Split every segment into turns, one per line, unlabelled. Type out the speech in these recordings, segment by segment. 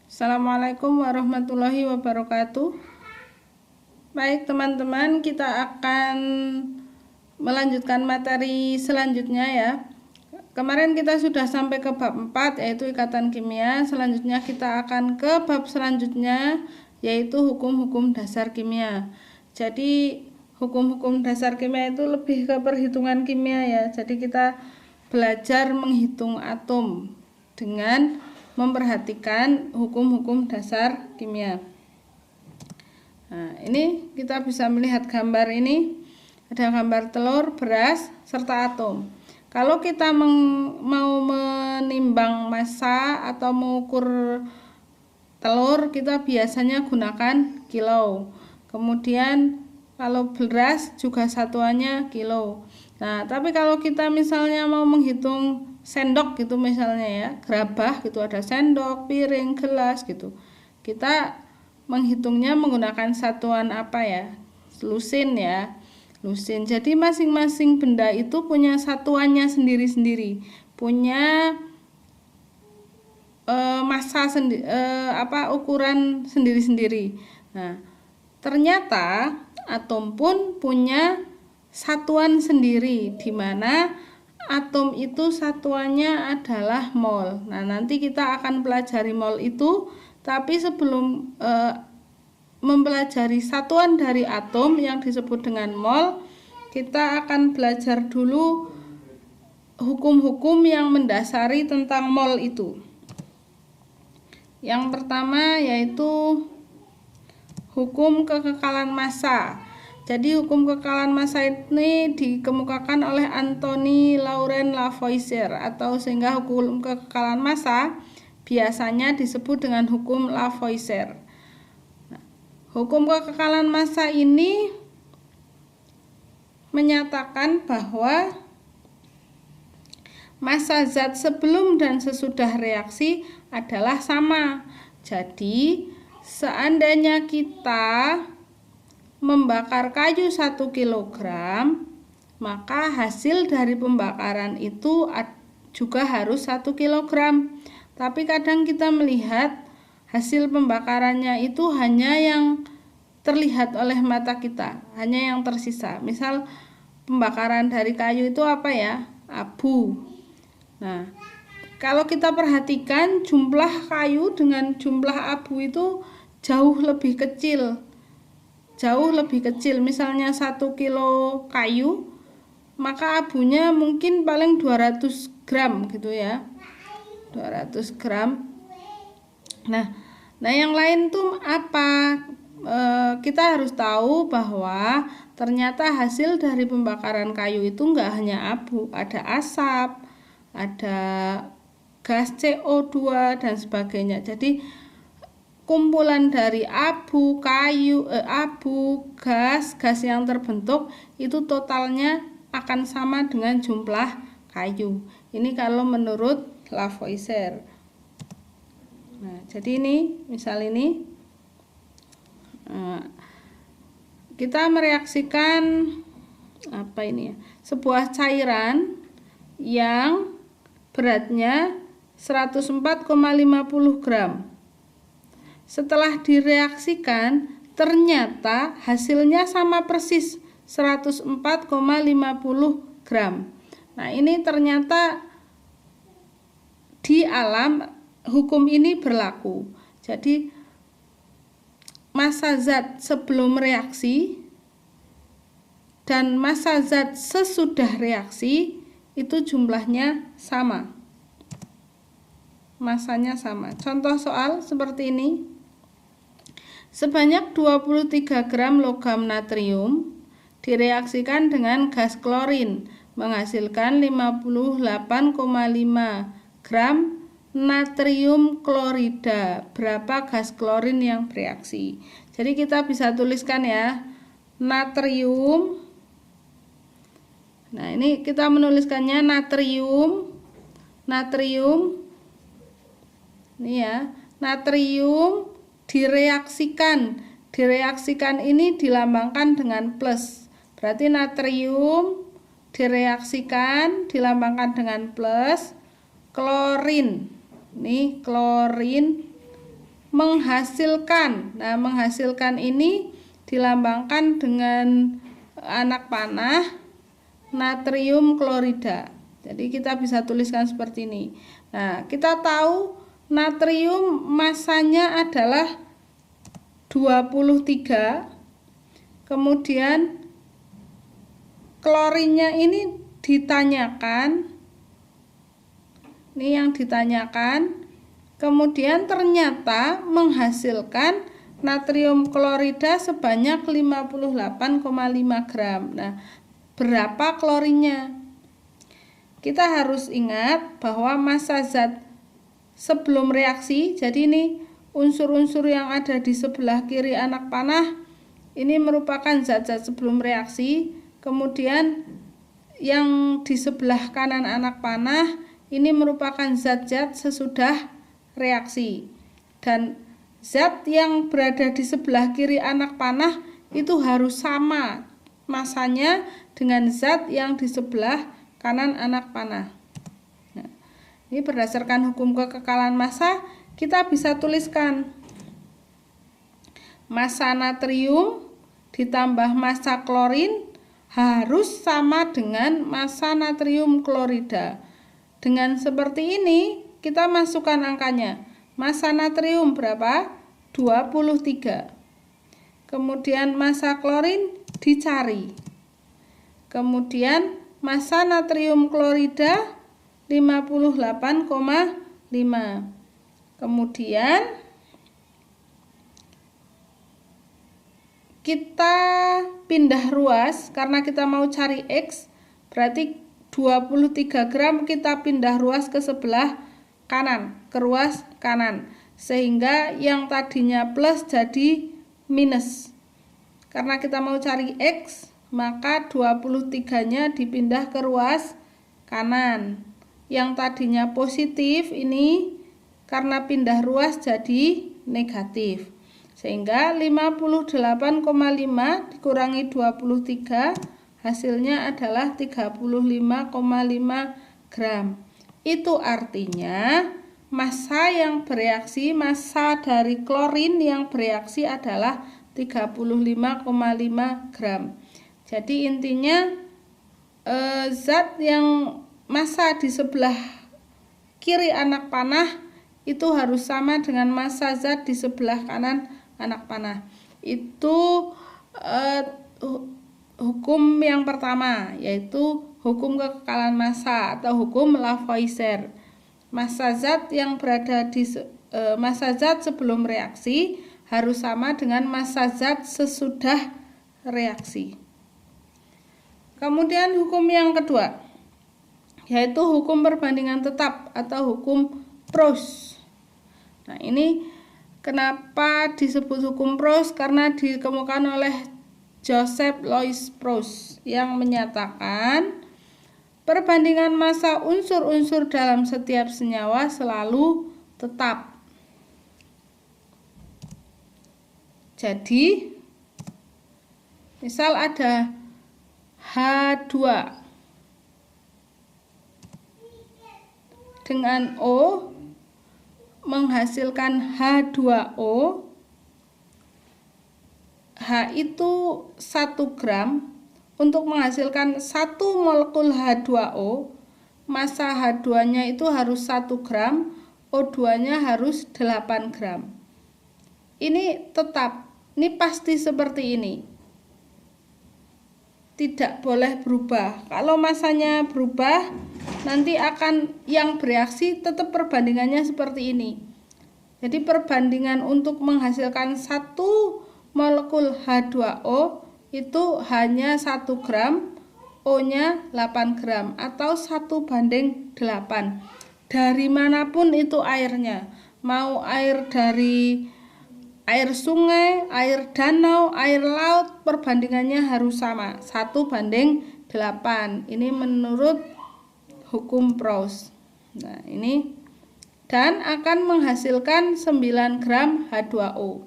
Assalamualaikum warahmatullahi wabarakatuh. Baik teman-teman, kita akan melanjutkan materi selanjutnya ya. Kemarin kita sudah sampai ke bab 4 yaitu ikatan kimia. Selanjutnya kita akan ke bab selanjutnya yaitu hukum-hukum dasar kimia. Jadi hukum-hukum dasar kimia itu lebih ke perhitungan kimia ya. Jadi kita belajar menghitung atom dengan memperhatikan hukum-hukum dasar kimia. Nah, ini kita bisa melihat gambar ini. Ada gambar telur, beras, serta atom. Kalau kita mau menimbang massa atau mengukur telur, kita biasanya gunakan kilo. Kemudian kalau beras juga satuannya kilo. Nah, tapi kalau kita misalnya mau menghitung sendok gitu misalnya ya, gerabah gitu, ada sendok, piring, gelas gitu. Kita menghitungnya menggunakan satuan apa ya? Lusin ya. Lusin. Jadi masing-masing benda itu punya satuannya sendiri-sendiri. Punya massa ukuran sendiri-sendiri. Nah, ternyata atom pun punya satuan sendiri di mana atom itu satuannya adalah mol. Nah, nanti kita akan pelajari mol itu, tapi sebelum mempelajari satuan dari atom yang disebut dengan mol, kita akan belajar dulu hukum-hukum yang mendasari tentang mol itu. Yang pertama yaitu hukum kekekalan massa. Jadi hukum kekekalan massa ini dikemukakan oleh Anthony Laurent Lavoisier, atau sehingga hukum kekekalan massa biasanya disebut dengan hukum Lavoisier. Nah, hukum kekekalan massa ini menyatakan bahwa massa zat sebelum dan sesudah reaksi adalah sama. Jadi seandainya kita membakar kayu 1 kg, maka hasil dari pembakaran itu juga harus 1 kg. Tapi kadang kita melihat hasil pembakarannya itu hanya yang terlihat oleh mata kita, hanya yang tersisa. Misal pembakaran dari kayu itu apa ya? Abu. Nah, kalau kita perhatikan jumlah kayu dengan jumlah abu itu jauh lebih kecil. Misalnya 1 kilo kayu, maka abunya mungkin paling 200 gram gitu ya, 200 gram. Nah yang lain tuh apa? Kita harus tahu bahwa ternyata hasil dari pembakaran kayu itu enggak hanya abu, ada asap, ada gas CO2 dan sebagainya. Jadi kumpulan dari abu, gas yang terbentuk itu totalnya akan sama dengan jumlah kayu. Ini kalau menurut Lavoisier. Nah, jadi ini, misal ini kita mereaksikan apa ini ya? Sebuah cairan yang beratnya 104,50 gram. Setelah direaksikan, ternyata hasilnya sama persis, 104,50 gram. Nah, ini ternyata di alam hukum ini berlaku. Jadi massa zat sebelum reaksi dan massa zat sesudah reaksi itu jumlahnya sama. Massanya sama. Contoh soal seperti ini. Sebanyak 23 gram logam natrium direaksikan dengan gas klorin menghasilkan 58,5 gram natrium klorida. Berapa gas klorin yang bereaksi? Jadi kita bisa tuliskan ya, natrium. Nah, ini kita menuliskannya natrium. Ini ya, natrium direaksikan ini dilambangkan dengan plus, berarti natrium direaksikan dilambangkan dengan plus. Klorin, nih klorin menghasilkan. Nah, menghasilkan ini dilambangkan dengan anak panah natrium klorida. Jadi kita bisa tuliskan seperti ini. Nah, kita tahu natrium masanya adalah 23. Kemudian klorinnya ini ditanyakan. Ini yang ditanyakan. Kemudian ternyata menghasilkan natrium klorida sebanyak 58,5 gram. Nah, berapa klorinnya? Kita harus ingat bahwa massa zat sebelum reaksi, jadi ini unsur-unsur yang ada di sebelah kiri anak panah, ini merupakan zat-zat sebelum reaksi. Kemudian yang di sebelah kanan anak panah, ini merupakan zat-zat sesudah reaksi. Dan zat yang berada di sebelah kiri anak panah itu harus sama massanya dengan zat yang di sebelah kanan anak panah. Nah, ini berdasarkan hukum kekekalan massa, kita bisa tuliskan massa natrium ditambah massa klorin harus sama dengan massa natrium klorida. Dengan seperti ini, kita masukkan angkanya. Massa natrium berapa? 23. Kemudian massa klorin dicari. Kemudian massa natrium klorida 58,5. Kemudian kita pindah ruas karena kita mau cari X, berarti 23 gram kita pindah ruas ke sebelah kanan, ke ruas kanan, sehingga yang tadinya plus jadi minus. Karena kita mau cari X, maka 23-nya dipindah ke ruas kanan. Yang tadinya positif ini karena pindah ruas jadi negatif. Sehingga 58,5 dikurangi 23 hasilnya adalah 35,5 gram. Itu artinya massa yang bereaksi, massa dari klorin yang bereaksi adalah 35,5 gram. Jadi intinya zat yang massa di sebelah kiri anak panah itu harus sama dengan massa zat di sebelah kanan anak panah. Itu hukum yang pertama, yaitu hukum kekekalan massa atau hukum Lavoisier. Massa zat yang berada di massa zat sebelum reaksi harus sama dengan massa zat sesudah reaksi. Kemudian hukum yang kedua, yaitu hukum perbandingan tetap atau hukum Proust. Nah, ini kenapa disebut hukum Proust? Karena dikemukakan oleh Joseph Louis Proust yang menyatakan perbandingan massa unsur-unsur dalam setiap senyawa selalu tetap. Jadi, misal ada H2 dengan O menghasilkan H2O. H itu 1 gram. Untuk menghasilkan 1 molekul H2O, massa H2-nya itu harus 1 gram, O2-nya harus 8 gram. Ini tetap, ini pasti seperti ini. Tidak boleh berubah. Kalau massanya berubah, nanti akan yang bereaksi tetap perbandingannya seperti ini. Jadi perbandingan untuk menghasilkan 1 molekul H2O itu hanya 1 gram, O-nya 8 gram atau 1:8. Dari manapun itu airnya, mau air dari air sungai, air danau, air laut, perbandingannya harus sama, 1:8. Ini menurut hukum Proust. Nah, ini dan akan menghasilkan 9 gram H2O.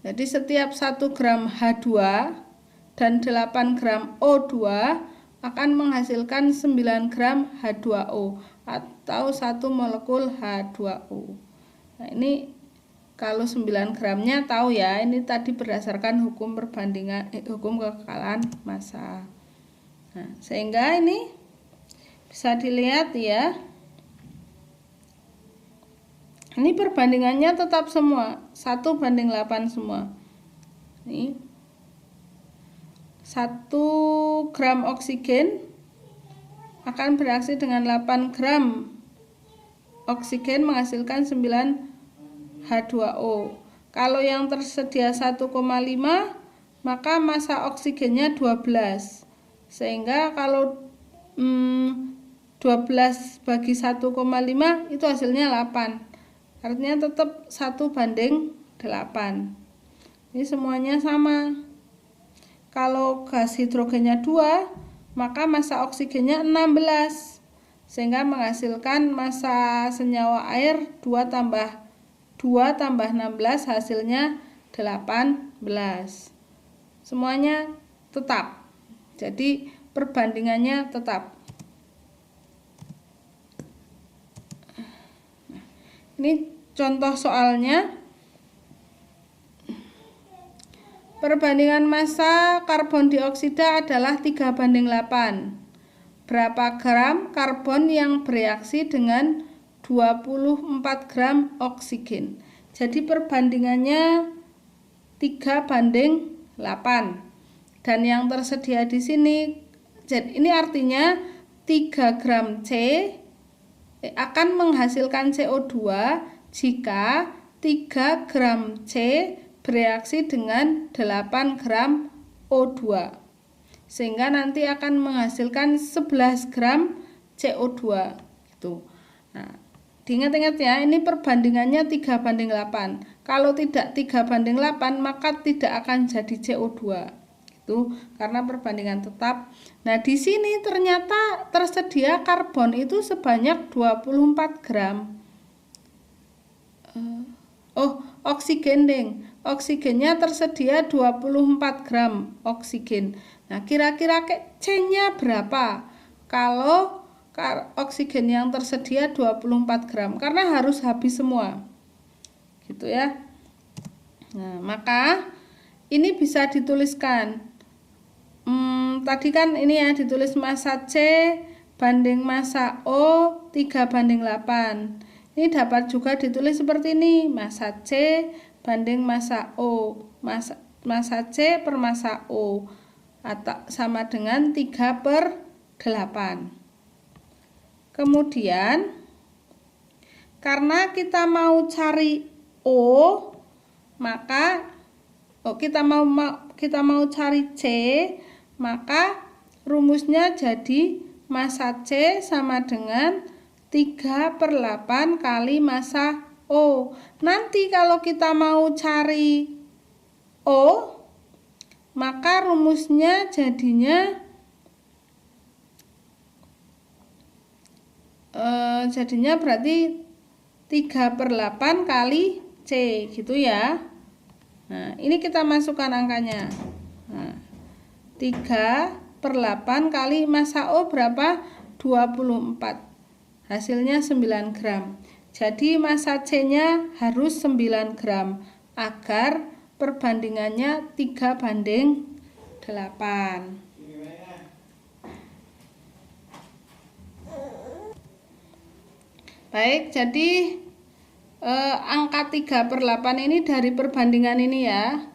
Jadi setiap 1 gram H2 dan 8 gram O2 akan menghasilkan 9 gram H2O atau 1 molekul H2O. Nah, ini kalau 9 gramnya tahu ya, ini tadi berdasarkan hukum perbandingan hukum kekekalan massa. Nah, sehingga ini bisa dilihat ya. Ini perbandingannya tetap semua 1:8 semua. Ini 1 gram oksigen akan bereaksi dengan 8 gram oksigen menghasilkan 9 H2O. Kalau yang tersedia 1,5, maka massa oksigennya 12. Sehingga kalau 12 bagi 1,5 itu hasilnya 8. Artinya tetap 1:8. Ini semuanya sama. Kalau gas hidrogennya 2, maka massa oksigennya 16. Sehingga menghasilkan massa senyawa air 2 tambah 16 hasilnya 18. Semuanya tetap. Jadi perbandingannya tetap. Ini contoh soalnya. Perbandingan massa karbon dioksida adalah 3:8. Berapa gram karbon yang bereaksi dengan 24 gram oksigen. Jadi perbandingannya 3:8. Dan yang tersedia di sini, jadi ini artinya 3 gram C akan menghasilkan CO2 jika 3 gram C bereaksi dengan 8 gram O2. Sehingga nanti akan menghasilkan 11 gram CO2 gitu. Nah, diingat-ingat ya, ini perbandingannya 3:8. Kalau tidak 3:8 maka tidak akan jadi CO2. Itu karena perbandingan tetap. Nah, di sini ternyata tersedia karbon itu sebanyak 24 gram. Oksigen deng. Oksigennya tersedia 24 gram oksigen. Nah, kira-kira C-nya berapa? Kalau oksigen yang tersedia 24 gram, karena harus habis semua. Gitu ya. Nah, maka ini bisa dituliskan. Tadi kan ini ya ditulis massa C banding massa O 3:8. Ini dapat juga ditulis seperti ini, massa C banding massa O. Massa C per massa O atau sama dengan 3/8. Kemudian karena kita mau cari O, maka kita mau cari C, maka rumusnya jadi massa C sama dengan 3/8 kali massa O. Nanti kalau kita mau cari O, maka rumusnya jadinya berarti 3/8 kali C gitu ya. Nah, ini kita masukkan angkanya. Nah, 3/8 kali massa O berapa? 24. Hasilnya 9 gram. Jadi massa C-nya harus 9 gram agar perbandingannya 3:8. Baik, jadi angka 3/8 ini dari perbandingan ini ya.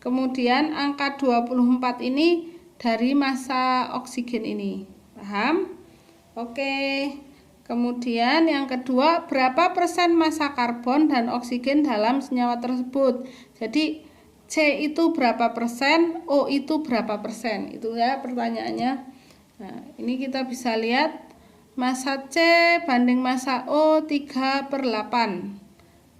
Kemudian angka 24 ini dari massa oksigen ini. Paham? Oke. Kemudian yang kedua, berapa persen massa karbon dan oksigen dalam senyawa tersebut? Jadi C itu berapa persen, O itu berapa persen? Itu ya pertanyaannya. Nah, ini kita bisa lihat massa C banding massa O 3/8.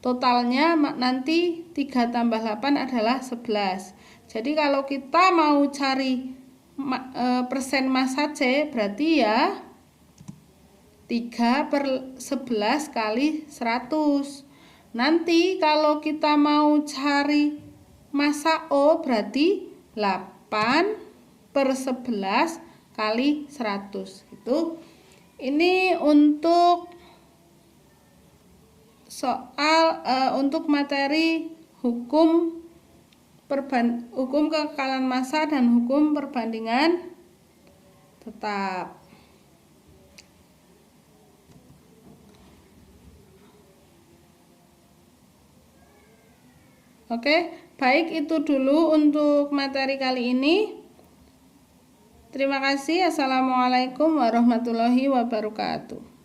Totalnya nanti 3 tambah 8 adalah 11. Jadi kalau kita mau cari persen massa C, berarti ya 3/11 kali 100. Nanti kalau kita mau cari massa O, berarti 8/11 kali 100 gitu. Ini untuk soal untuk materi hukum kekekalan massa dan hukum perbandingan tetap. Oke, baik itu dulu untuk materi kali ini. Terima kasih. Assalamualaikum warahmatullahi wabarakatuh.